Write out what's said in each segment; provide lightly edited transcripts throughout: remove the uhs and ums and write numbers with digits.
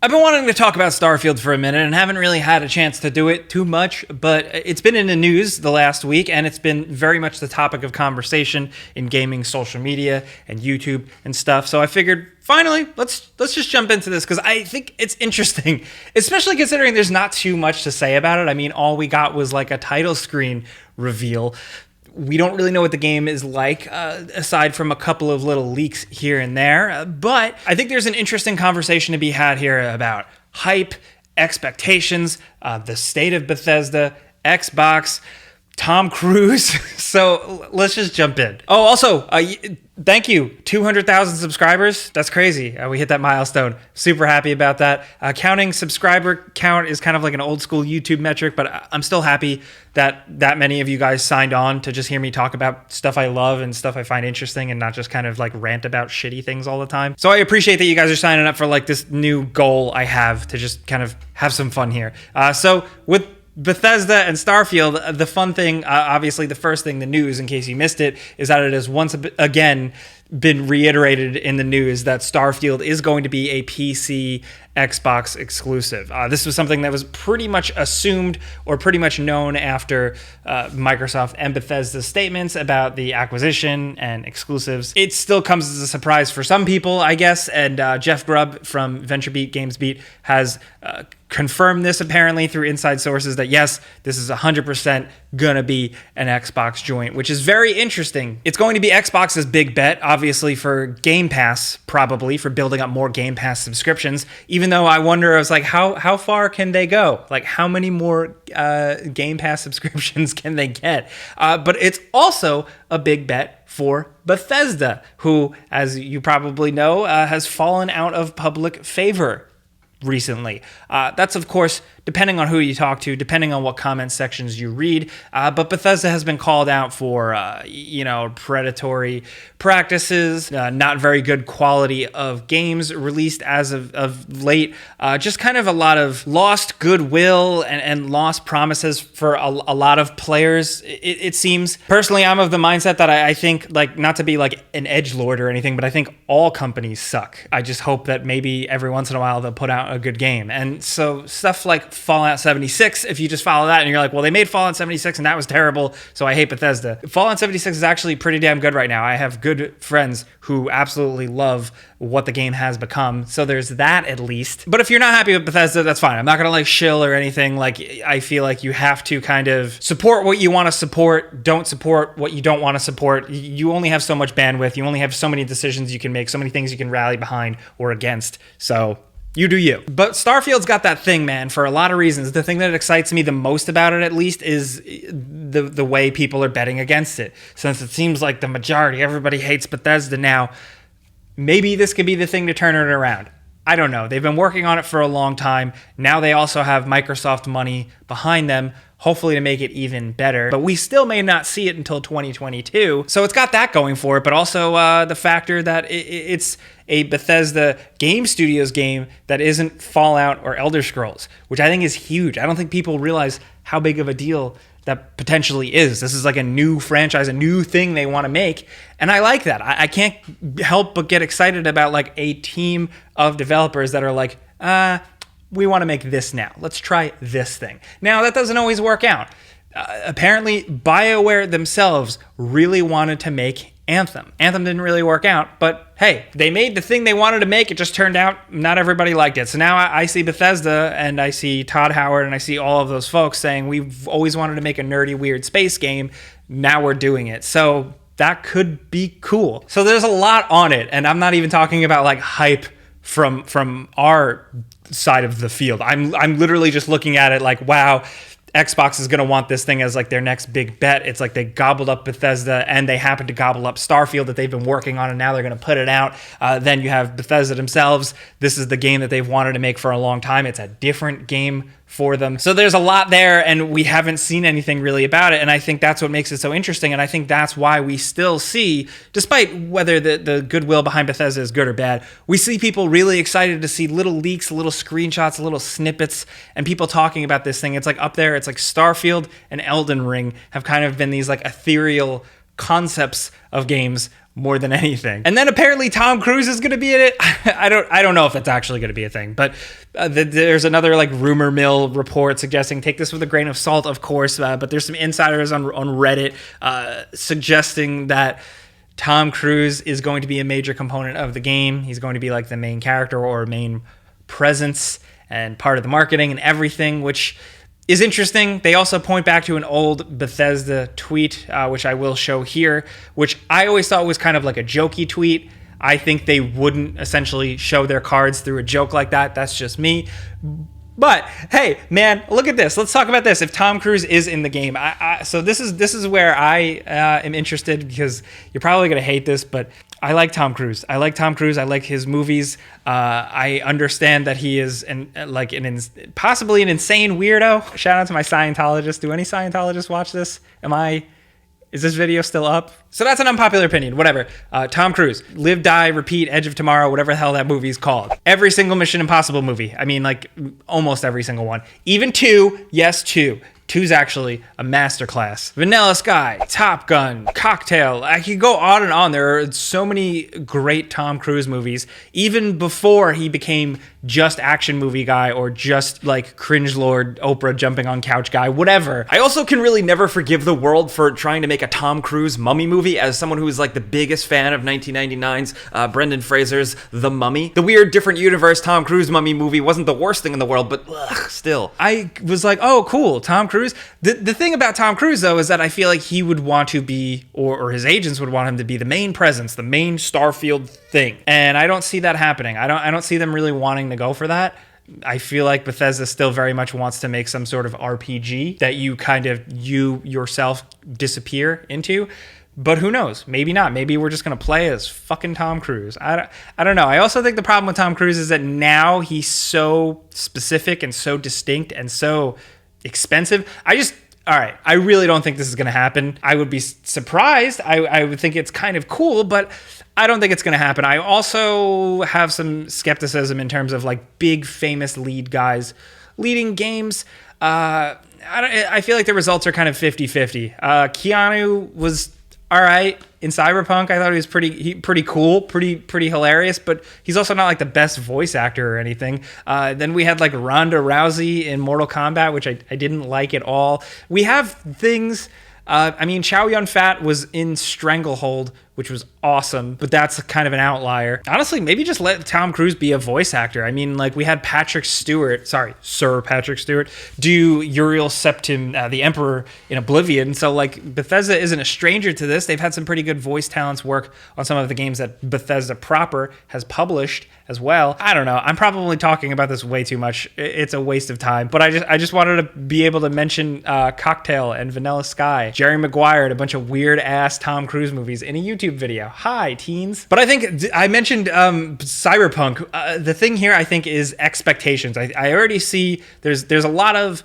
I've been wanting to talk about Starfield for a minute and haven't really had a chance to do it too much, but it's been in the news the last week and it's been very much the topic of conversation in gaming, social media, and YouTube and stuff. So I figured, finally, let's just jump into this because I think it's interesting, especially considering there's not too much to say about it. I mean, all we got was like a title screen reveal. We don't really know what the game is like, aside from a couple of little leaks here and there. But I think there's an interesting conversation to be had here about hype, expectations, the state of Bethesda, Xbox, Tom Cruise. So let's just jump in. Oh, also, thank you. 200,000 subscribers. That's crazy. We hit that milestone. Super happy about that. Counting subscriber count is kind of like an old school YouTube metric, but I'm still happy that many of you guys signed on to just hear me talk about stuff I love and stuff I find interesting and not just kind of like rant about shitty things all the time. So I appreciate that you guys are signing up for like this new goal I have to just kind of have some fun here. So with Bethesda and Starfield, the fun thing, obviously the first thing, the news, in case you missed it, is that it has once again been reiterated in the news that Starfield is going to be a PC Xbox exclusive. This was something that was pretty much assumed or pretty much known after Microsoft and Bethesda's statements about the acquisition and exclusives. It still comes as a surprise for some people, I guess, and Jeff Grubb from VentureBeat GamesBeat has confirmed this apparently through inside sources that yes, this is 100% gonna be an Xbox joint, which is very interesting. It's going to be Xbox's big bet, obviously for Game Pass, probably for building up more Game Pass subscriptions, even though I wonder, I was like, how far can they go? Like how many more Game Pass subscriptions can they get? But it's also a big bet for Bethesda, who, as you probably know, has fallen out of public favor recently. That's, of course, depending on who you talk to, depending on what comment sections you read. But Bethesda has been called out for, predatory practices, not very good quality of games released as of late. Just kind of a lot of lost goodwill and lost promises for a lot of players, it seems. Personally, I'm of the mindset that I think, like, not to be like an edgelord or anything, but I think all companies suck. I just hope that maybe every once in a while they'll put out a good game. And so stuff like Fallout 76, if you just follow that and you're like, well, they made Fallout 76 and that was terrible, so I hate Bethesda. Fallout 76 is actually pretty damn good right now. I have good friends who absolutely love what the game has become, so there's that at least. But if you're not happy with Bethesda, that's fine. I'm not gonna like shill or anything. Like, I feel like you have to kind of support what you want to support, don't support what you don't want to support. You only have so much bandwidth, you only have so many decisions you can make, so many things you can rally behind or against, so you do you. But Starfield's got that thing, man, for a lot of reasons. The thing that excites me the most about it, at least, is the way people are betting against it. Since it seems like the majority, everybody hates Bethesda now, maybe this could be the thing to turn it around. I don't know. They've been working on it for a long time. Now they also have Microsoft money behind them, hopefully to make it even better. But we still may not see it until 2022. So it's got that going for it, but also the factor that it's a Bethesda Game Studios game that isn't Fallout or Elder Scrolls, which I think is huge. I don't think people realize how big of a deal that potentially is. This is like a new franchise, a new thing they want to make. And I like that. I can't help but get excited about like a team of developers that are like, we want to make this now. Let's try this thing. Now, that doesn't always work out. Apparently, BioWare themselves really wanted to make Anthem. Anthem didn't really work out, but hey, they made the thing they wanted to make. It just turned out not everybody liked it. So now I see Bethesda and I see Todd Howard and I see all of those folks saying, we've always wanted to make a nerdy, weird space game. Now we're doing it. So that could be cool. So there's a lot on it. And I'm not even talking about like hype from our side of the field. I'm literally just looking at it like, wow, Xbox is going to want this thing as like their next big bet. It's like they gobbled up Bethesda and they happened to gobble up Starfield that they've been working on and now they're going to put it out. Then you have Bethesda themselves. This is the game that they've wanted to make for a long time. It's a different game for them. So there's a lot there and we haven't seen anything really about it. And I think that's what makes it so interesting. And I think that's why we still see, despite whether the goodwill behind Bethesda is good or bad, we see people really excited to see little leaks, little screenshots, little snippets, and people talking about this thing. It's like up there, it's like Starfield and Elden Ring have kind of been these like ethereal concepts of games more than anything. And then apparently Tom Cruise is going to be in it. I don't know if that's actually going to be a thing, but there's another like rumor mill report suggesting, take this with a grain of salt, of course, but there's some insiders on Reddit suggesting that Tom Cruise is going to be a major component of the game. He's going to be like the main character or main presence and part of the marketing and everything, which is interesting. They also point back to an old Bethesda tweet, which I will show here, which I always thought was kind of like a jokey tweet. I think they wouldn't essentially show their cards through a joke like that. That's just me. But hey, man, look at this. Let's talk about this. If Tom Cruise is in the game, so this is where I am interested, because you're probably gonna hate this, but I like Tom Cruise. I like his movies. I understand that he is possibly an insane weirdo. Shout out to my Scientologists. Do any Scientologists watch this? Is this video still up? So that's an unpopular opinion, whatever. Tom Cruise, Live, Die, Repeat, Edge of Tomorrow, whatever the hell that movie's called. Every single Mission Impossible movie. I mean, like, almost every single one. Even 2, yes, 2. 2's actually a masterclass. Vanilla Sky, Top Gun, Cocktail. I could go on and on. There are so many great Tom Cruise movies, even before he became just action movie guy or just like cringe lord Oprah jumping on couch guy, whatever. I also can really never forgive the world for trying to make a Tom Cruise mummy movie, as someone who is like the biggest fan of 1999's Brendan Fraser's The Mummy. The weird different universe Tom Cruise mummy movie wasn't the worst thing in the world, but still. I was like, oh, cool, Tom Cruise. The thing about Tom Cruise, though, is that I feel like he would want to be, or his agents would want him to be the main presence, the main Starfield thing. And I don't see that happening. I don't see them really wanting to go for that. I feel like Bethesda still very much wants to make some sort of RPG that you yourself disappear into. But who knows? Maybe not. Maybe we're just going to play as fucking Tom Cruise. I don't know. I also think the problem with Tom Cruise is that now he's so specific and so distinct and so expensive. All right, I really don't think this is going to happen. I would be surprised. I would think it's kind of cool, but I don't think it's going to happen. I also have some skepticism in terms of like big famous lead guys leading games. I feel like the results are kind of 50-50. Keanu was all right in Cyberpunk. I thought he was pretty cool, pretty hilarious, but he's also not like the best voice actor or anything. Then we had like Ronda Rousey in Mortal Kombat, which I didn't like at all. We have things. Chow Yun-Fat was in Stranglehold, which was awesome, but that's kind of an outlier. Honestly, maybe just let Tom Cruise be a voice actor. I mean, like, we had Sir Patrick Stewart, do Uriel Septim, the Emperor in Oblivion. So, like, Bethesda isn't a stranger to this. They've had some pretty good voice talents work on some of the games that Bethesda proper has published as well. I don't know. I'm probably talking about this way too much. It's a waste of time. But I just wanted to be able to mention Cocktail and Vanilla Sky, Jerry Maguire, and a bunch of weird-ass Tom Cruise movies in a YouTube video. Hi, teens. But I think I mentioned Cyberpunk. The thing here, I think, is expectations. I already see there's a lot of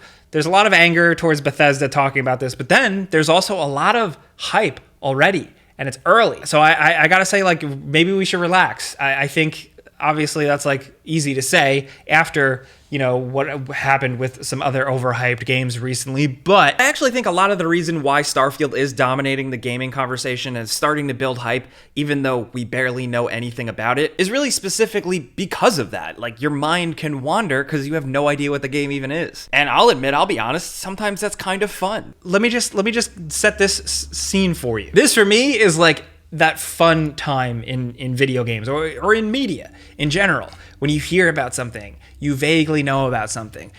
anger towards Bethesda talking about this, but then there's also a lot of hype already, and it's early. So I gotta say, like, maybe we should relax. I think obviously that's like easy to say after, you know, what happened with some other overhyped games recently, but I actually think a lot of the reason why Starfield is dominating the gaming conversation and starting to build hype, even though we barely know anything about it, is really specifically because of that. Like, your mind can wander because you have no idea what the game even is. And I'll be honest, sometimes that's kind of fun. Let me just set this scene for you. This for me is like that fun time in video games or in media in general. When you hear about something, you vaguely know about something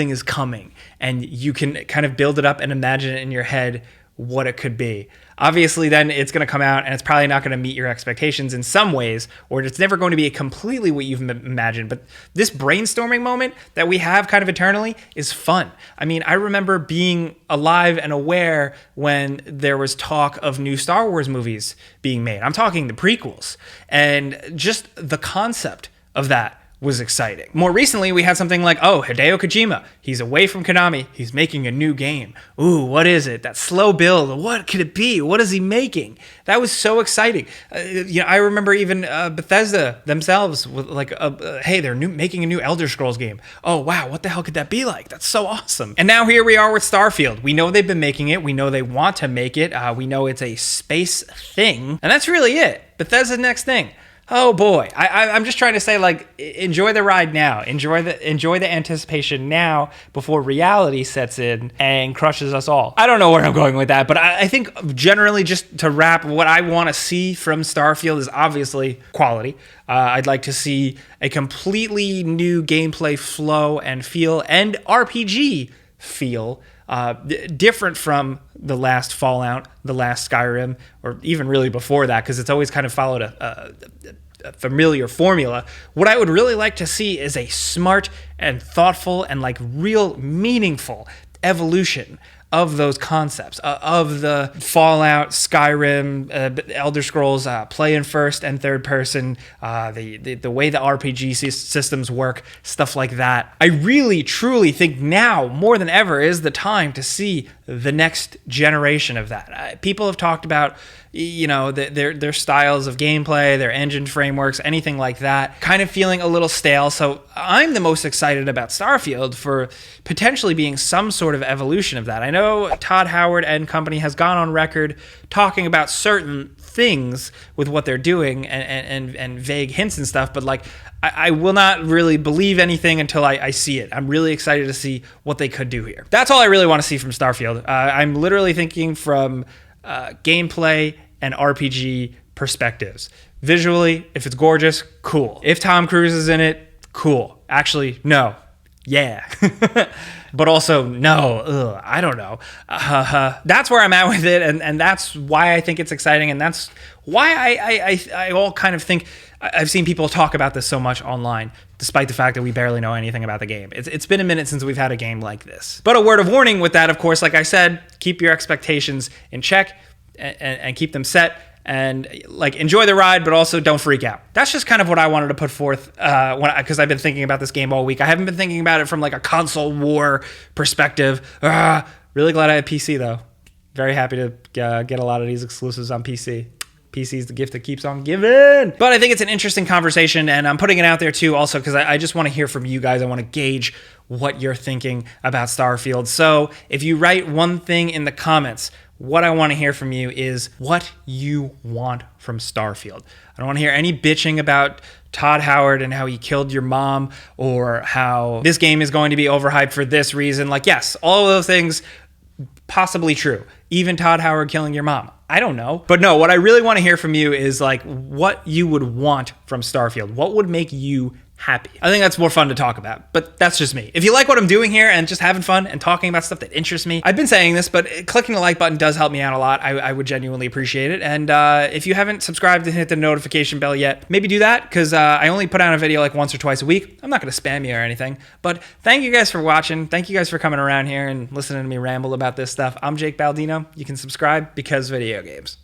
is coming, and you can kind of build it up and imagine it in your head what it could be. Obviously, then it's going to come out and it's probably not going to meet your expectations in some ways, or it's never going to be completely what you've imagined. But this brainstorming moment that we have kind of eternally is fun. I mean, I remember being alive and aware when there was talk of new Star Wars movies being made. I'm talking the prequels. And just the concept of that was exciting. More recently, we had something like, oh, Hideo Kojima, he's away from Konami, he's making a new game. Ooh, what is it? That slow build, what could it be? What is he making? That was so exciting. I remember even Bethesda themselves with like, hey, they're making a new Elder Scrolls game. Oh, wow, what the hell could that be like? That's so awesome. And now here we are with Starfield. We know they've been making it. We know they want to make it. We know it's a space thing. And that's really it. Bethesda's next thing. Oh boy, I'm just trying to say, like, enjoy the ride now. Enjoy the anticipation now before reality sets in and crushes us all. I don't know where I'm going with that, but I think generally, just to wrap, what I want to see from Starfield is obviously quality. I'd like to see a completely new gameplay flow and feel, and RPG feel. Different from the last Fallout, the last Skyrim, or even really before that, because it's always kind of followed a familiar formula. What I would really like to see is a smart and thoughtful and like real meaningful evolution of those concepts, of the Fallout, Skyrim, Elder Scrolls, play in first and third person, the way the RPG systems work, stuff like that. I really, truly think now, more than ever, is the time to see the next generation of that. People have talked about, their styles of gameplay, their engine frameworks, anything like that, kind of feeling a little stale. So I'm the most excited about Starfield for potentially being some sort of evolution of that. I know Todd Howard and company has gone on record talking about certain things with what they're doing and vague hints and stuff, but like I will not really believe anything until I see it. I'm really excited to see what they could do here. That's all I really want to see from Starfield. I'm literally thinking from gameplay and RPG perspectives. Visually, if it's gorgeous, cool. If Tom Cruise is in it, cool. Actually, no. Yeah. But also, no. Ugh, I don't know. That's where I'm at with it, and that's why I think it's exciting, and that's why I all kind of think I've seen people talk about this so much online, despite the fact that we barely know anything about the game. It's been a minute since we've had a game like this. But a word of warning with that, of course, like I said, keep your expectations in check and keep them set. And like enjoy the ride, but also don't freak out. That's just kind of what I wanted to put forth because I've been thinking about this game all week. I haven't been thinking about it from like a console war perspective. Really glad I have PC though. Very happy to get a lot of these exclusives on PC. PC is the gift that keeps on giving. But I think it's an interesting conversation, and I'm putting it out there too also because I just want to hear from you guys. I want to gauge what you're thinking about Starfield. So if you write one thing in the comments, what I want to hear from you is what you want from Starfield. I don't want to hear any bitching about Todd Howard and how he killed your mom or how this game is going to be overhyped for this reason. Like, yes, all of those things possibly true. Even Todd Howard killing your mom. I don't know. But no, what I really want to hear from you is like what you would want from Starfield. What would make you happy? I think that's more fun to talk about, but that's just me. If you like what I'm doing here and just having fun and talking about stuff that interests me, I've been saying this, but clicking the like button does help me out a lot. I would genuinely appreciate it. And if you haven't subscribed and hit the notification bell yet, maybe do that because I only put out a video like once or twice a week. I'm not going to spam you or anything, but thank you guys for watching. Thank you guys for coming around here and listening to me ramble about this stuff. I'm Jake Baldino. You can subscribe because video games.